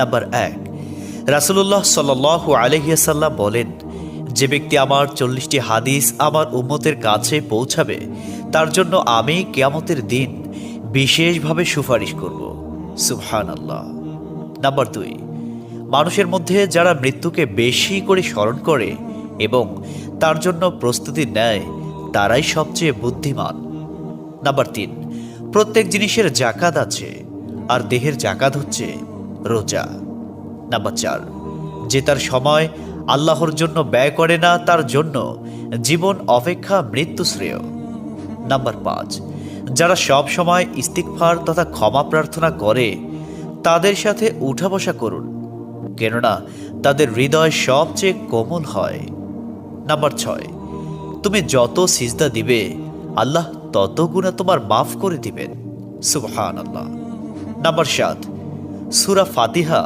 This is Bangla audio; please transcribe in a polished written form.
নাম্বার 1, রাসূলুল্লাহ সাল্লাল্লাহু আলাইহি ওয়াসাল্লাম বলেন, যে ব্যক্তি আমার 40টি হাদিস আমার উম্মতের কাছে পৌঁছাবে তার জন্য আমি কিয়ামতের দিন বিশেষভাবে সুপারিশ করব। সুবহানাল্লাহ। নাম্বার 2, মানুষের মধ্যে যারা মৃত্যুকে বেশি করে স্মরণ করে এবং তার জন্য প্রস্তুতি নেয় তারাই সবচেয়ে বুদ্ধিমান। নাম্বার 3, প্রত্যেক জিনিসের জাকাত আছে, আর দেহের জাকাত হচ্ছে রোজা। নাম্বার 4, যে তার সময় আল্লাহর জন্য ব্যয় করে না তার জন্য জীবন অপেক্ষা মৃত্যু শ্রেয়। নাম্বার 5, যারা সব সময় ইস্তিগফার তথা ক্ষমা প্রার্থনা করে তাদের সাথে উঠা বসা করুন, কেননা তাদের হৃদয় সবচেয়ে কোমল হয়। নাম্বার 6, তুমি যত সিজদা দিবে আল্লাহ তত গুণা তোমার মাফ করে দিবেন। সুবহানাল্লাহ। নাম্বার 7, সূরা ফাতিহা